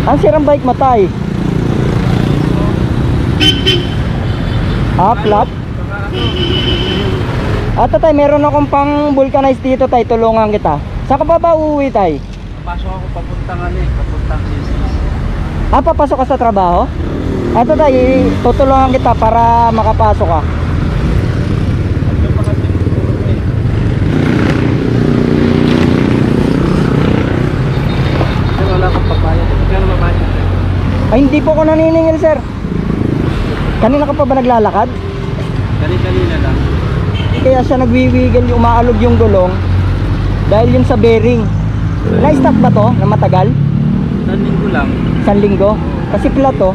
Ang sirang bike mo, tay? Flat? Ato tay, meron akong pang vulcanize dito tay, tulungan kita. Saan ka ba uuwi tay? Pasok ako papuntang papuntang CCS. Papasok ka sa trabaho? Ato tay, tutulungan kita para makapasok ka. Wala akong pabayad. Kaya mabayad. Ay, hindi po ako naniningil sir. Kanina ka pa ba naglalakad? Kanina lang. Kaya siya nagwiwigil, umaalog yung gulong dahil yun sa bearing. Na-stop ba to na matagal? 1 linggo lang. 1 linggo? Kasi flat to.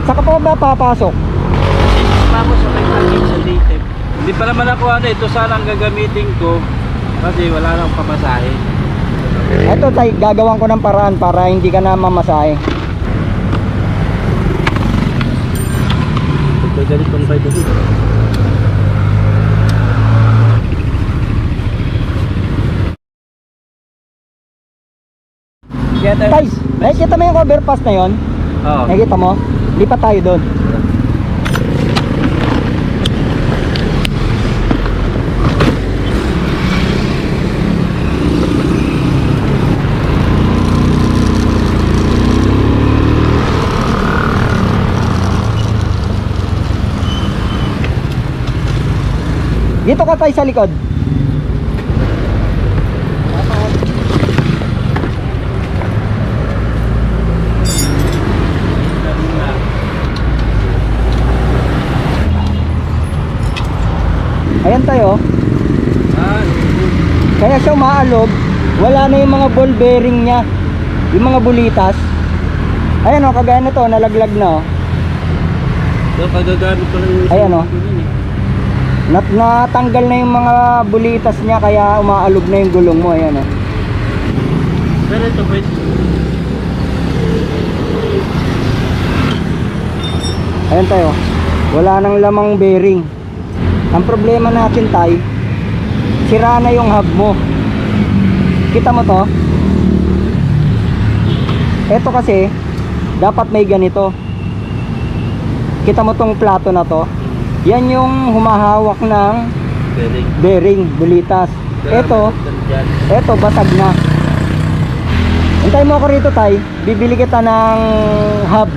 Saka pa ba papasok? Pa ako sa mechanic sa Native. Hindi pa naman ako ito sana ang gagamitin ko kasi wala nang pamasahe. Eto tay, gagawan ko ng paraan para hindi ka na mamasahe. Ito ganitong bike dito. Tay, nakikita mo yung overpass na yon? Oo. Nakikita mo? Lipat tayo doon. Dito ka tayo sa likod. Ayan tayo. Kaya siya umaalog. Wala na yung mga ball bearing niya, yung mga bulitas. Ayan o, kagaya na to, nalaglag na o. So pagagamit ko lang yung Ayan o. Natanggal na yung mga bulitas niya, kaya umaalog na yung gulong mo. Ayan o. Pero ito wait. Ayan tayo. Wala nang lamang bearing. Ang problema natin tay, sira na yung hub mo. Kita mo to? Ito kasi dapat may ganito. Kita mo tong plato na to? Yan yung humahawak ng bearing, bulitas. Ito basag na. Hintay mo ako rito tay, bibili kita ng hub.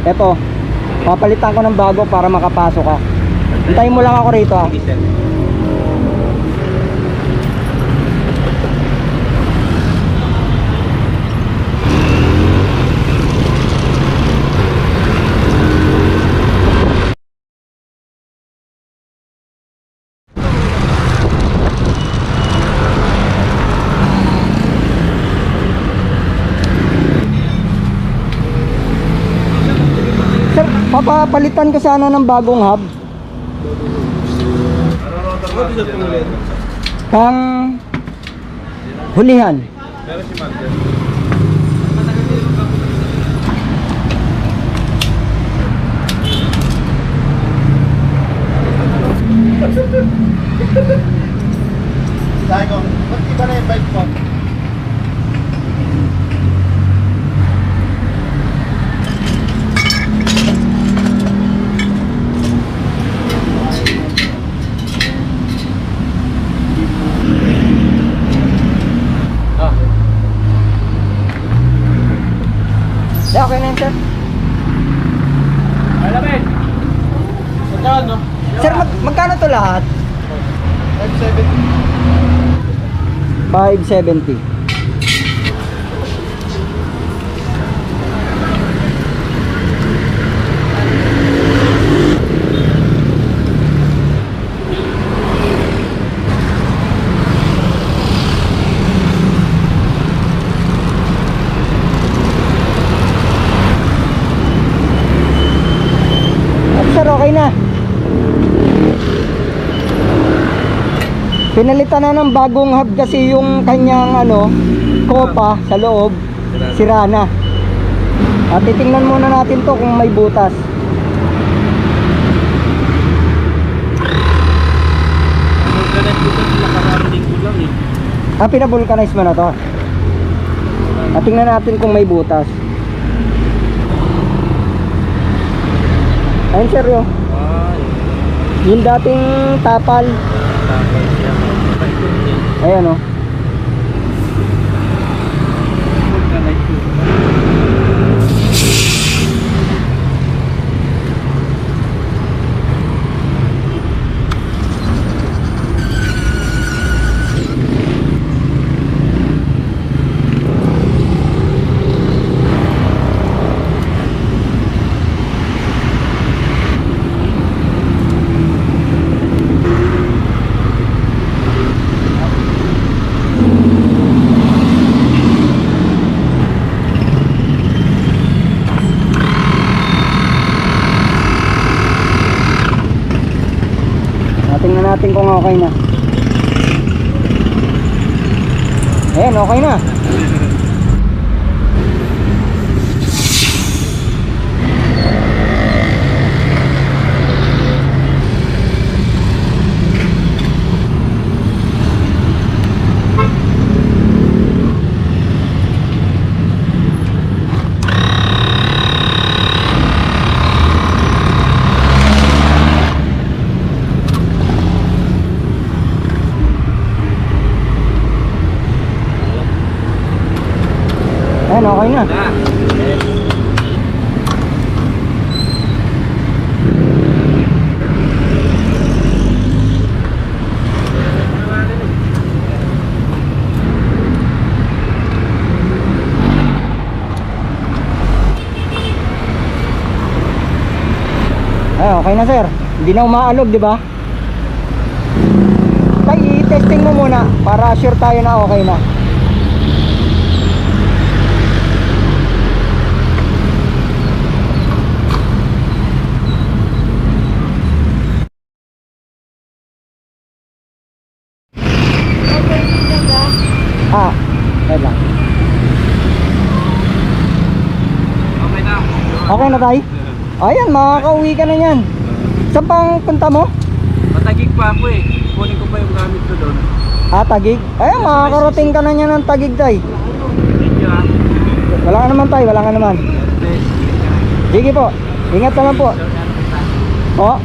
Ito, papalitan ko ng bago para makapasok ka. Hintayin mo lang ako rito ha. Sir, papapalitan ko sana ng bagong hub. Kang hulihan. Sabi ko, ba't iba na yung bike mo? Okay na yun sir. Alamin. Magkano? Sir, magkano to lahat? 570. 570. Sir, okay na. Pinalitan na ng bagong hub kasi yung kanyang kopa sa loob sira na. At titingnan muna natin to kung may butas. Vulcanize ko kasi nakararating ko lang eh. Pinabulkanize mo na to. At tingnan natin kung may butas. Ayun sir yun. Yung dating tapal. Ayan o. Tingnan natin kung okay na. Ayan, okay na. Ayan, okay na. Ay, okay na sir. Hindi na umaalog, di ba? Tay, i-testing mo muna para sure tayo na okay na. Wait lang. Okay na. Okay na tay? Ayan, makakauwi ka na yan. Saan pang punta mo? Matagig pa ako eh. Kunin ko pa yung gamit ko doon. Tagig? Ayan, makakarating ka na niya ng Tagig tay. Thank you ah. Wala ka naman tay, wala ka naman. Sige po, ingat ka lang po. Oh,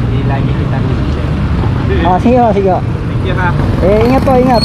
Hindi lagi kita nilisi. sige. Thank you ha. Ingat po, ingat.